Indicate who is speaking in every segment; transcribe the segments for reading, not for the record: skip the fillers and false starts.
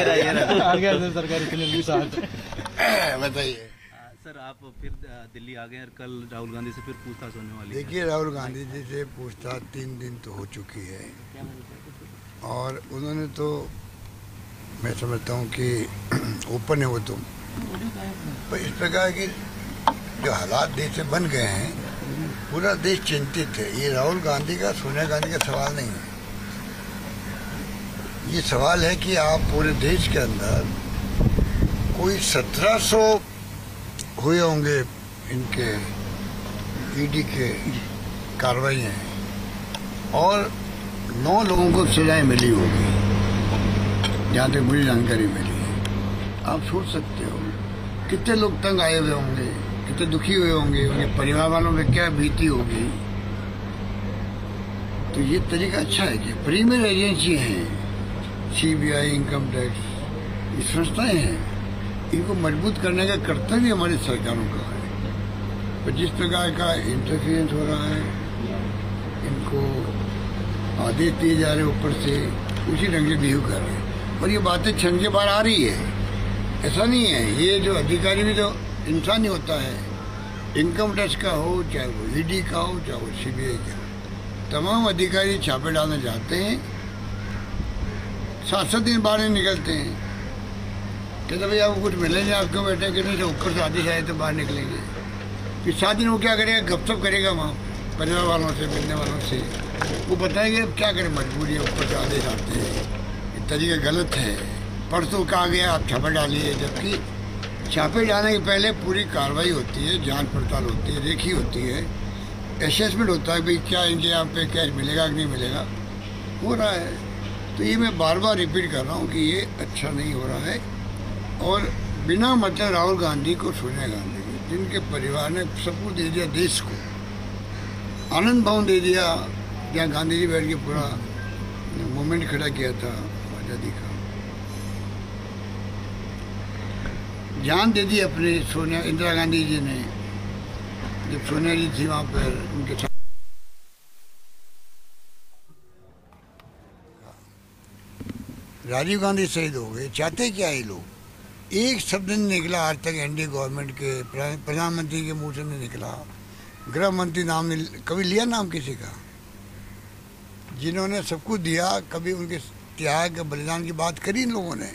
Speaker 1: सरकार इतने साथ।
Speaker 2: बताइए
Speaker 3: सर, आप फिर दिल्ली आ गए और कल राहुल गांधी से फिर पूछताछ होने वाली है।
Speaker 2: देखिए, राहुल गांधी जी से पूछताछ 3 दिन तो हो चुकी है और उन्होंने तो, मैं समझता हूँ कि ओपन है वो तो, पर इस प्रकार की जो हालात देश में बन गए हैं, पूरा देश चिंतित है। ये राहुल गांधी का, सोनिया गांधी का सवाल नहीं है। ये सवाल है कि आप पूरे देश के अंदर कोई 1700 हुए होंगे इनके ईडी के कार्रवाई हैं और 9 लोगों को सजाएं मिली होगी, जहाँ तक मुझे जानकारी मिली है। आप सोच सकते हो कितने लोग तंग आए हुए होंगे, कितने दुखी हुए होंगे, उनके परिवार वालों में क्या बीती होगी। तो ये तरीका अच्छा है कि प्रीमियर एजेंसी हैं, सीबीआई, इनकम टैक्स, ये संस्थाएं हैं, इनको मजबूत करने का कर्तव्य हमारी सरकारों का है। पर जिस प्रकार का इंटरफेरेंस हो रहा है, इनको आदेश दिए जा रहे ऊपर से, उसी ढंग से बिहेव कर रहे हैं और ये बातें छन के बाहर आ रही है। ऐसा नहीं है, ये जो अधिकारी भी तो इंसान ही होता है, इनकम टैक्स का हो, चाहे वो ईडी का हो, चाहे वो सीबीआई का हो, तमाम अधिकारी छापे डालने जाते हैं, 7-7 दिन बाहर नहीं निकलते हैं। कहते भाई आपको कुछ मिलेंगे, आपको बैठे कि नहीं, तो ऊपर से आदेश आए तो बाहर निकलेंगे। फिर 7 दिन वो क्या करेगा, गपशप करेगा वहाँ परिवार वालों से, मिलने वालों से, वो बताएंगे अब क्या करें, मजबूरी है, ऊपर से आदेश आते हैं। ये तरीका गलत है। परसों कहा गया आप छापे डालिए, जबकि छापे डालने के पहले पूरी कार्रवाई होती है, जांच पड़ताल होती है, रेखी होती है, असेसमेंट होता है भाई क्या इनके यहाँ पे कैश मिलेगा कि नहीं मिलेगा, हो रहा है। तो ये मैं बार बार रिपीट कर रहा हूँ कि ये अच्छा नहीं हो रहा है। और बिना मतलब राहुल गांधी को, सोनिया गांधी को, जिनके परिवार ने सब कुछ दे दिया देश को, आनंद भवन दे दिया, जहाँ गांधी जी बैठ के पूरा मूवमेंट खड़ा किया था आज़ादी का, जान दे दी अपने सोनिया, इंदिरा गांधी जी ने, जब सोनिया जी थी वहाँ पर उनके साथ। राजीव गांधी शहीद हो गए, चाहते क्या ये लोग? एक शब्द नहीं निकला आज तक एनडीए गवर्नमेंट के प्रधानमंत्री के मुंह से नहीं निकला, गृह मंत्री नाम नहीं, कभी लिया नाम किसी का? जिन्होंने सब कुछ दिया, कभी उनके त्याग बलिदान की बात करी इन लोगों ने?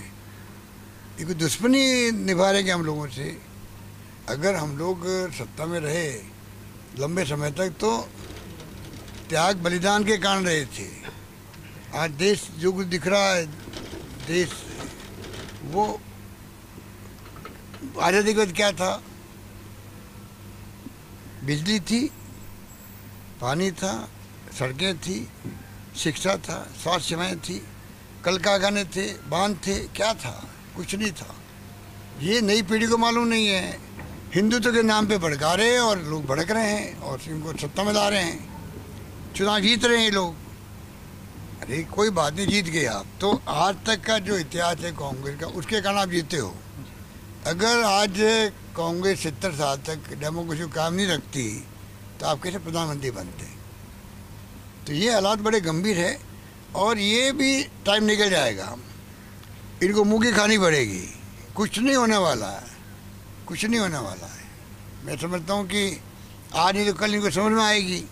Speaker 2: ये कोई दुश्मनी निभा रहे क्या हम लोगों से? अगर हम लोग सत्ता में रहे लंबे समय तक तो त्याग बलिदान के कारण रहे थे। आज देश जो कुछ दिख रहा है, देश वो आज़ादी के बाद क्या था? बिजली थी, पानी था, सड़कें थी, शिक्षा था, स्वास्थ्य सेवाएं थी, कल कारखाने थे, बांध थे, क्या था? कुछ नहीं था। ये नई पीढ़ी को मालूम नहीं है। हिंदुत्व के नाम पे भड़का रहे हैं और लोग भड़क रहे हैं और इनको सत्ता में ला रहे हैं, चुनाव जीत रहे हैं लोग। अरे कोई बात नहीं, जीत गए आप तो। आज तक का जो इतिहास है कांग्रेस का, उसके कारण आप जीते हो। अगर आज कांग्रेस 70 साल तक डेमोक्रेसी को काम नहीं रखती तो आप कैसे प्रधानमंत्री बनते? तो ये हालात बड़े गंभीर है और ये भी टाइम निकल जाएगा, इनको मुँह की खानी पड़ेगी। कुछ नहीं होने वाला है, कुछ नहीं होने वाला है। मैं समझता हूँ कि आज नहीं तो कल इनको समझ में आएगी।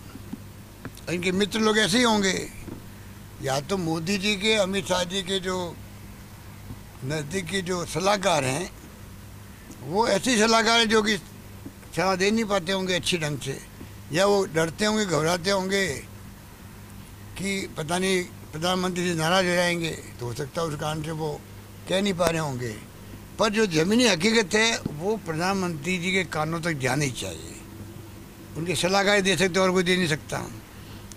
Speaker 2: इनके मित्र लोग ऐसे ही होंगे, या तो मोदी जी के, अमित शाह जी के जो नज़दीकी जो सलाहकार हैं, वो ऐसे सलाहकार हैं जो कि सलाह दे नहीं पाते होंगे अच्छी ढंग से, या वो डरते होंगे, घबराते होंगे कि पता नहीं प्रधानमंत्री जी नाराज हो जाएंगे, तो हो सकता है उस कारण से वो कह नहीं पा रहे होंगे। पर जो ज़मीनी हकीकत है वो प्रधानमंत्री जी के कानों तक जानी चाहिए। उनकी सलाहकार दे सकते और कोई दे नहीं सकता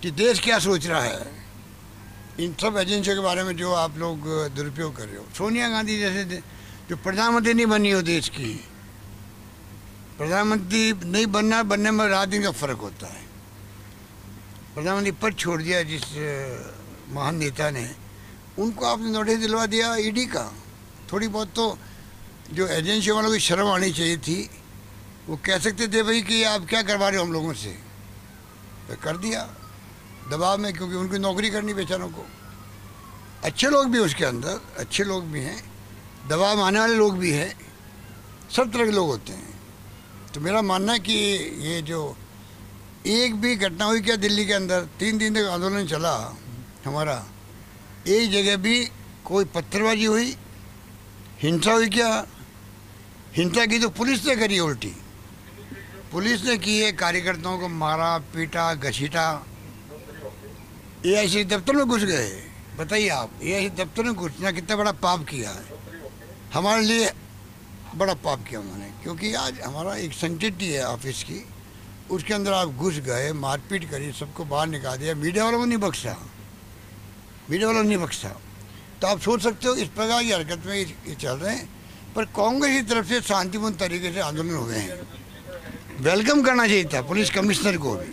Speaker 2: कि देश क्या सोच रहा है। इन सब एजेंसियों के बारे में जो आप लोग दुरुपयोग कर रहे हो, सोनिया गांधी जैसे जो प्रधानमंत्री नहीं बनी हो देश की, प्रधानमंत्री नहीं बनने में रात दिन का फर्क होता है। प्रधानमंत्री पद छोड़ दिया जिस महान नेता ने, उनको आपने नोटिस दिलवा दिया ईडी का। थोड़ी बहुत तो जो एजेंसी वालों की शर्म आनी चाहिए थी, वो कह सकते थे भाई कि आप क्या करवा रहे हो हम लोगों से, तो कर दिया दबाव में, क्योंकि उनकी नौकरी करनी बेचारों को। अच्छे लोग भी उसके अंदर, अच्छे लोग भी हैं, दबाव में आने वाले लोग भी हैं, सब तरह के लोग होते हैं। तो मेरा मानना है कि ये जो एक भी घटना हुई क्या दिल्ली के अंदर, 3 दिन तक आंदोलन चला हमारा, एक जगह भी कोई पत्थरबाजी हुई, हिंसा हुई क्या? हिंसा की तो पुलिस ने करी, उल्टी पुलिस ने की है, कार्यकर्ताओं को मारा पीटा घसीटा, एआईसी दफ्तर में घुस गए। बताइए आप, एआईसी दफ्तर में घुसना कितना बड़ा पाप किया है, हमारे लिए बड़ा पाप किया उन्होंने। क्योंकि आज हमारा एक सेंटिटी है ऑफिस की, उसके अंदर आप घुस गए, मारपीट करी, सबको बाहर निकाल दिया, मीडिया वालों को नहीं बख्शा, मीडिया वालों ने नहीं बख्शा। तो आप सोच सकते हो इस प्रकार की हरकत में ये चल रहे हैं। पर कांग्रेस की तरफ से शांतिपूर्ण तरीके से आंदोलन हुए हैं, वेलकम करना चाहिए था पुलिस कमिश्नर को भी,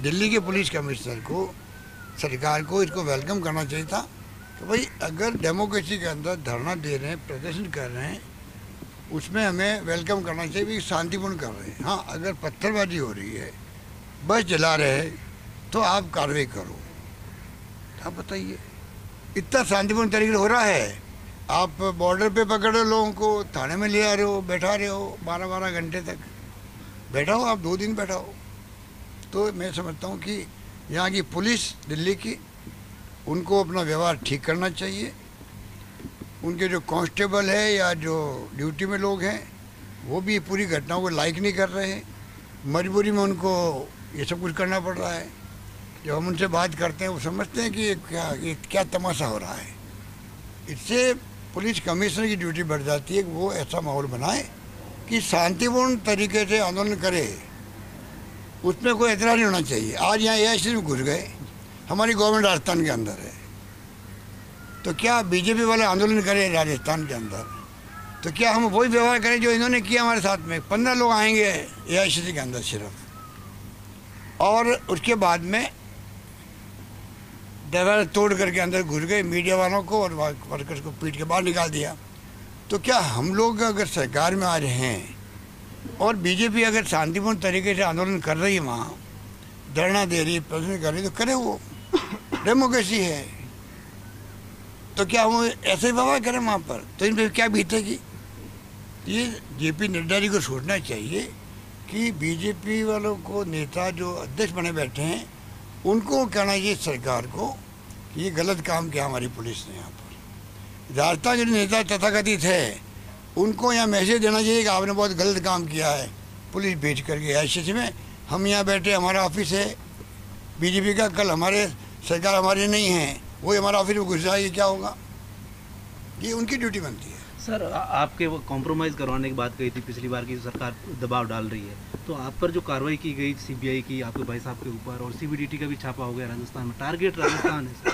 Speaker 2: दिल्ली के पुलिस कमिश्नर को, सरकार को इसको वेलकम करना चाहिए था कि भाई अगर डेमोक्रेसी के अंदर धरना दे रहे हैं, प्रदर्शन कर रहे हैं, उसमें हमें वेलकम करना चाहिए कि शांतिपूर्ण कर रहे हैं। हाँ, अगर पत्थरबाजी हो रही है, बस जला रहे हैं, तो आप कार्रवाई करो। आप बताइए, इतना शांतिपूर्ण तरीके से हो रहा है, आप बॉर्डर पे पकड़ रहे हो लोगों को, थाने में ले आ रहे हो, बैठा रहे हो 12-12 घंटे तक बैठा हो, आप 2 दिन बैठा हो। तो मैं समझता हूँ कि यहाँ की पुलिस दिल्ली की, उनको अपना व्यवहार ठीक करना चाहिए। उनके जो कांस्टेबल है या जो ड्यूटी में लोग हैं, वो भी पूरी घटनाओं को लाइक नहीं कर रहे हैं, मजबूरी में उनको ये सब कुछ करना पड़ रहा है। जब हम उनसे बात करते हैं वो समझते हैं कि ये क्या तमाशा हो रहा है। इससे पुलिस कमिश्नर की ड्यूटी बढ़ जाती है कि वो ऐसा माहौल बनाए कि शांतिपूर्ण तरीके से आंदोलन करे, उसमें कोई एतराज़ नहीं होना चाहिए। आज यहाँ एआईसी में घुस गए, हमारी गवर्नमेंट राजस्थान के अंदर है, तो क्या बीजेपी वाले आंदोलन करें राजस्थान के अंदर, तो क्या हम वही व्यवहार करें जो इन्होंने किया हमारे साथ में? 15 लोग आएंगे एआईसी के अंदर सिर्फ, और उसके बाद में दरवाजा तोड़ करके अंदर घुस गए, मीडिया वालों को और वर्कर्स को पीट के बाहर निकाल दिया। तो क्या हम लोग अगर सरकार में आ रहे हैं और बीजेपी अगर शांतिपूर्ण तरीके से आंदोलन कर रही है, वहाँ धरना दे रही है, प्रदर्शन कर रही है, तो करे, वो डेमोक्रेसी है। तो क्या हम ऐसे ही व्यवहार करें वहाँ पर? तो इन पर क्या बीतेगी? ये जेपी नड्डा जी को सोचना चाहिए कि बीजेपी वालों को, नेता जो अध्यक्ष बने बैठे हैं, उनको कहना चाहिए सरकार को कि ये गलत काम किया हमारी पुलिस ने। यहाँ पर राजस्थान जो नेता तथाकथित है, उनको यहाँ मैसेज देना चाहिए कि आपने बहुत गलत काम किया है, पुलिस भेज करके आईसीसी में। हम यहाँ बैठे, हमारा ऑफिस है बीजेपी का, कल हमारे सरकार हमारी नहीं है, वो हमारा ऑफिस में घुस जाए, ये क्या होगा? ये उनकी ड्यूटी बनती है।
Speaker 3: सर, आपके वो कॉम्प्रोमाइज़ करवाने की बात कही थी पिछली बार की सरकार दबाव डाल रही है, तो आप पर जो कार्रवाई की गई सीबीआई की आपके भाई साहब के ऊपर, और सीबीडीटी का भी छापा हो गया राजस्थान में, टारगेट राजस्थान है सर।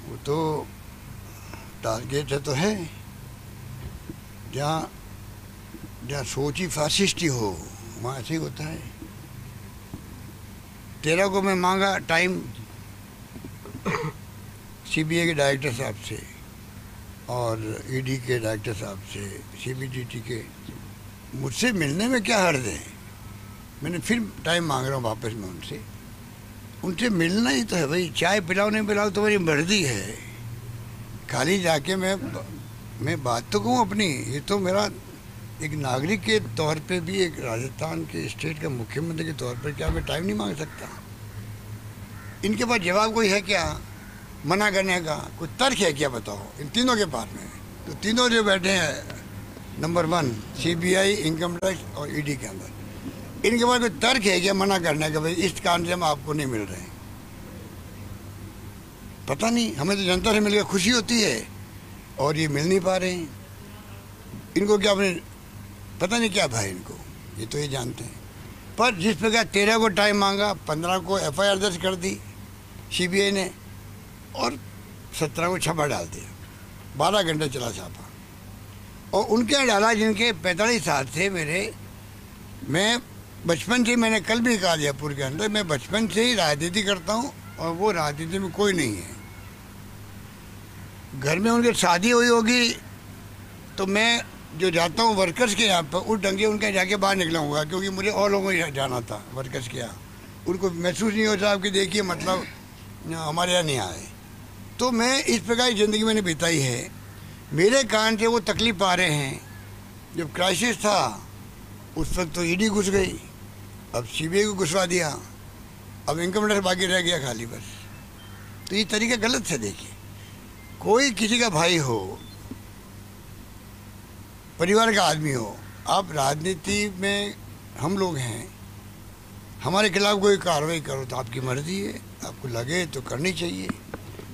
Speaker 2: वो तो टारगेट है तो है, जहाँ सोची फासिस्टी हो वहाँ ऐसे ही होता है। 13 को मैं मांगा टाइम सीबीआई के डायरेक्टर साहब से और ईडी के डायरेक्टर साहब से, सीबीडीटी के, मुझसे मिलने में क्या हर्ज है? मैंने फिर टाइम मांग रहा हूँ वापस मैं उनसे। उनसे मिलना ही तो है भाई, चाय पिलाओ नहीं पिलाओ तो मेरी मर्जी है, खाली जाके मैं बात तो कहूँ अपनी। ये तो मेरा एक नागरिक के तौर पे भी, एक राजस्थान के स्टेट का मुख्यमंत्री के तौर पर, क्या मैं टाइम नहीं मांग सकता? इनके पास जवाब कोई है क्या मना करने का? कोई तर्क है क्या बताओ इन तीनों के पास में? तो तीनों जो बैठे हैं नंबर 1 सीबीआई, इनकम टैक्स और ईडी के अंदर, इनके पास कोई तर्क है क्या मना करने का? भाई इस कारण से हम आपको नहीं मिल रहे हैं। पता नहीं, हमें तो जनता से मिलकर खुशी होती है और ये मिल नहीं पा रहे हैं। इनको क्या अपने पता नहीं क्या भाई इनको, ये तो ये जानते हैं। पर जिस प्रकार 13 को टाइम मांगा, 15 को एफआईआर दर्ज कर दी सीबीआई ने और 17 को छापा डाल दिया। 12 घंटे चला छापा, और उनके यहाँ डाला जिनके 45 साल थे मेरे। मैं बचपन से, मैंने कल भी कहा जयपुर के अंदर, मैं बचपन से ही राजनीति करता हूँ और वो राजनीति में कोई नहीं है। घर में उनकी शादी हुई होगी तो मैं जो जाता हूँ वर्कर्स के यहाँ पर, उस ढंग से उनके यहाँ जाके बाहर निकलाऊंगा, क्योंकि मुझे और लोगों को जाना था वर्कर्स के यहाँ। उनको महसूस नहीं होता कि देखिए मतलब हमारे यहाँ नहीं आए। तो मैं इस प्रकार की ज़िंदगी मैंने बिताई है मेरे कारण से वो तकलीफ पा रहे हैं। जब क्राइसिस था उस वक्त तो ईडी घुस गई, अब सीबीआई को घुसवा दिया, अब इनकम टैक्स बाकी रह गया खाली बस। तो ये तरीका गलत है। देखिए, कोई किसी का भाई हो, परिवार का आदमी हो, आप राजनीति में हम लोग हैं, हमारे खिलाफ कोई कार्रवाई करो तो आपकी मर्जी है, आपको लगे तो करनी चाहिए,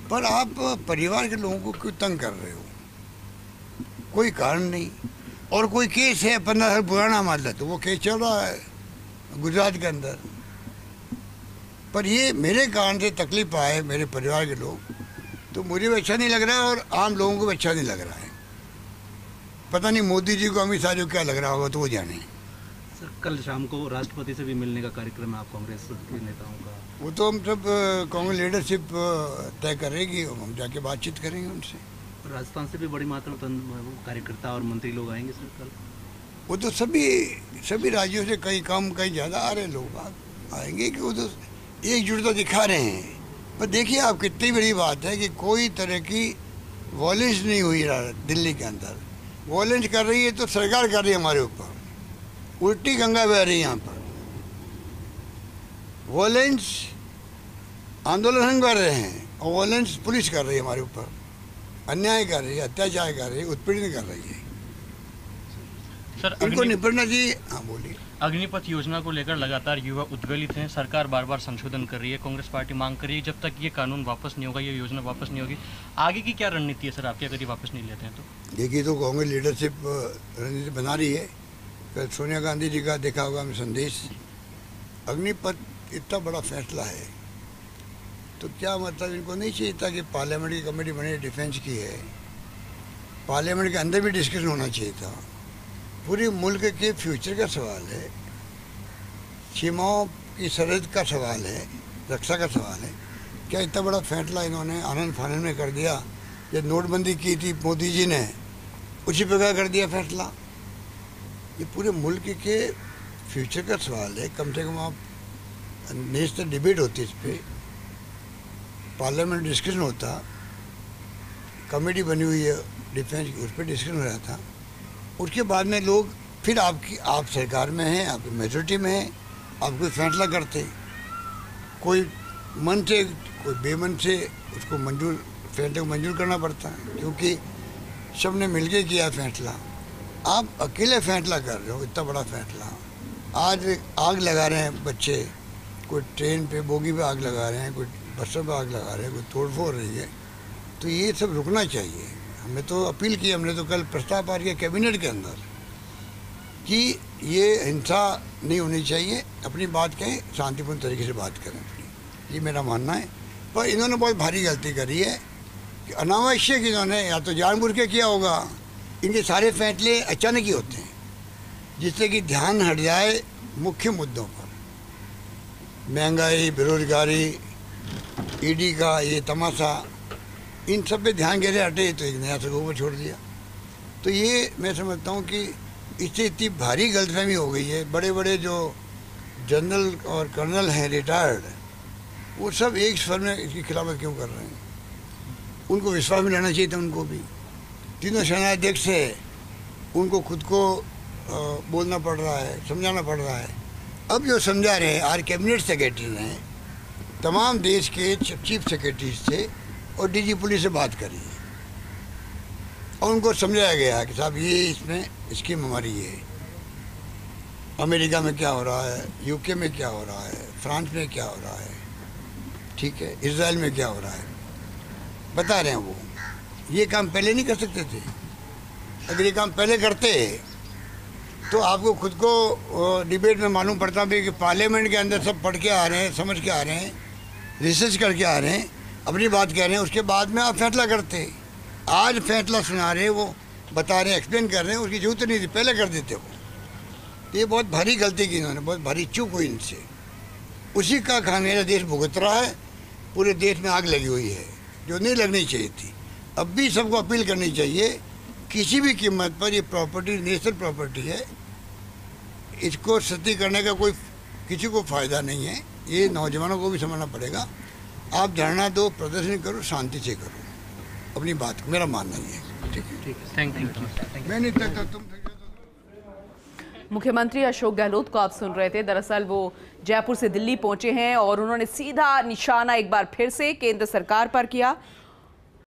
Speaker 2: पर आप परिवार के लोगों को क्यों तंग कर रहे हो? कोई कारण नहीं। और कोई केस है 15 साल पुराना मामला, तो वो केस चल रहा है गुजरात के अंदर। पर ये मेरे कारण से तकलीफ आए मेरे परिवार के लोग, तो मुझे भी अच्छा नहीं लग रहा है और आम लोगों को भी अच्छा नहीं लग रहा है। पता नहीं मोदी जी को, अमित शाह जी को क्या लग रहा होगा, तो वो जाने।
Speaker 3: सर, कल शाम को राष्ट्रपति से भी मिलने का कार्यक्रम है आप कांग्रेस के नेताओं का।
Speaker 2: वो तो हम सब कांग्रेस लीडरशिप तय करेगी, हम जाके बातचीत करेंगे उनसे।
Speaker 3: राजस्थान से भी बड़ी मात्रा में कार्यकर्ता और मंत्री लोग आएंगे सर कल।
Speaker 2: वो तो सभी राज्यों से कहीं कम कहीं ज़्यादा आ रहे हैं लोग आएंगे, कि वो तो एकजुटता दिखा रहे हैं। पर देखिए आप, कितनी बड़ी बात है कि कोई तरह की वॉयलेंस नहीं हुई दिल्ली के अंदर। वॉयलेंस कर रही है तो सरकार कर रही है हमारे ऊपर, उल्टी गंगा बह रही है यहाँ पर। वॉयलेंस आंदोलन कर रहे हैं और वॉयलेंस पुलिस कर रही है हमारे ऊपर, अन्याय कर रही है, अत्याचार कर रही है, उत्पीड़न कर रही है।
Speaker 1: सर,
Speaker 2: इनको निपटना चाहिए। हाँ बोलिए।
Speaker 1: अग्निपथ योजना को लेकर लगातार युवा उद्वेलित हैं। सरकार बार बार संशोधन कर रही है, कांग्रेस पार्टी मांग कर रही है जब तक ये कानून वापस नहीं होगा, ये योजना वापस नहीं होगी। आगे की क्या रणनीति है सर आपकी, अगर ये वापस नहीं लेते हैं तो?
Speaker 2: देखिए, तो कांग्रेस लीडरशिप रणनीति बना रही है। कल सोनिया गांधी जी का देखा होगा हमें संदेश। अग्निपथ इतना बड़ा फैसला है, तो क्या मतलब इनको नहीं चाहिए था कि पार्लियामेंट की कमेटी बनी, डिफेंस की है, पार्लियामेंट के अंदर भी डिस्कशन होना चाहिए था। पूरे मुल्क के फ्यूचर का सवाल है, सीमाओं की सरहद का सवाल है, रक्षा का सवाल है। क्या इतना बड़ा फैसला इन्होंने आनंद फानंद में कर दिया? जब नोटबंदी की थी मोदी जी ने, उसी प्रकार कर दिया फैसला। ये पूरे मुल्क के फ्यूचर का सवाल है। कम से कम आप नेशनल डिबेट होती इस पर, पार्लियामेंट डिस्कशन होता, कमेटी बनी हुई है डिफेंस की, उस पर डिस्कशन हो रहा था। उसके बाद में लोग फिर आप सरकार में हैं, आपकी मेजोरिटी में हैं, आप कोई फैसला करते, कोई मन से कोई बेमन से उसको फैसले को मंजूर करना पड़ता है, क्योंकि सब ने मिलके किया फैसला। आप अकेले फैसला कर रहे हो, इतना बड़ा फैसला। आज आग लगा रहे हैं बच्चे, कोई ट्रेन पे बोगी पे आग लगा रहे हैं, कोई बसों पे आग लगा रहे हैं, कोई तोड़फोड़ रही है। तो ये सब रुकना चाहिए। हमने तो अपील की, हमने तो कल प्रस्ताव पास किया कैबिनेट के अंदर कि ये हिंसा नहीं होनी चाहिए, अपनी बात कहें, शांतिपूर्ण तरीके से बात करें अपनी। ये मेरा मानना है। पर इन्होंने बहुत भारी गलती करी है कि अनावश्यक इन्होंने या तो जानबूझ के किया होगा। इनके सारे फैसले अचानक ही होते हैं, जिससे कि ध्यान हट जाए मुख्य मुद्दों पर। महंगाई, बेरोजगारी, ईडी का ये तमाशा, इन सब पे ध्यान कैसे हटे, तो एक नया सगों छोड़ दिया। तो ये मैं समझता हूँ कि इससे इतनी भारी गलतफहमी हो गई है। बड़े बड़े जो जनरल और कर्नल हैं रिटायर्ड, वो सब एक स्वर में इसकी खिलाफत क्यों कर रहे हैं? उनको विश्वास में लेना चाहिए था उनको भी। तीनों सेनाध्यक्ष है, उनको खुद को बोलना पड़ रहा है, समझाना पड़ रहा है। अब जो समझा रहे हैं, आज कैबिनेट सेक्रेटरी ने तमाम देश के चीफ सेक्रेटरी से और डीजी पुलिस से बात करी है और उनको समझाया गया कि साहब ये इसमें स्कीम हमारी ये है। अमेरिका में क्या हो रहा है, यूके में क्या हो रहा है, फ्रांस में क्या हो रहा है, ठीक है, इजराइल में क्या हो रहा है, बता रहे हैं वो। ये काम पहले नहीं कर सकते थे। अगर ये काम पहले करते तो आपको खुद को डिबेट में मालूम पड़ता भी कि पार्लियामेंट के अंदर सब पढ़ के आ रहे हैं, समझ के आ रहे हैं, रिसर्च करके आ रहे हैं, अपनी बात कह रहे हैं, उसके बाद में आप फैसला करते। आज फैसला सुना रहे, वो बता रहे हैं, एक्सप्लेन कर रहे हैं, उसकी जरूरत नहीं थी, पहले कर देते वो। ये बहुत भारी गलती की इन्होंने, बहुत भारी चूक हुई इनसे। उसी का खामियाजा देश भुगत रहा है। पूरे देश में आग लगी हुई है जो नहीं लगनी चाहिए थी। अब भी सबको अपील करनी चाहिए, किसी भी कीमत पर ये प्रॉपर्टी नेशनल प्रॉपर्टी है, इसको क्षति करने का कोई किसी को फ़ायदा नहीं है। ये नौजवानों को भी समझना पड़ेगा। आप धरना दो, प्रदर्शन करो, शांति से करो अपनी बात, मेरा मानना ही है। ठीक है।
Speaker 1: Thank you.
Speaker 2: मैं नहीं तक तुम
Speaker 4: मुख्यमंत्री अशोक गहलोत को आप सुन रहे थे। दरअसल वो जयपुर से दिल्ली पहुंचे हैं और उन्होंने सीधा निशाना एक बार फिर से केंद्र सरकार पर किया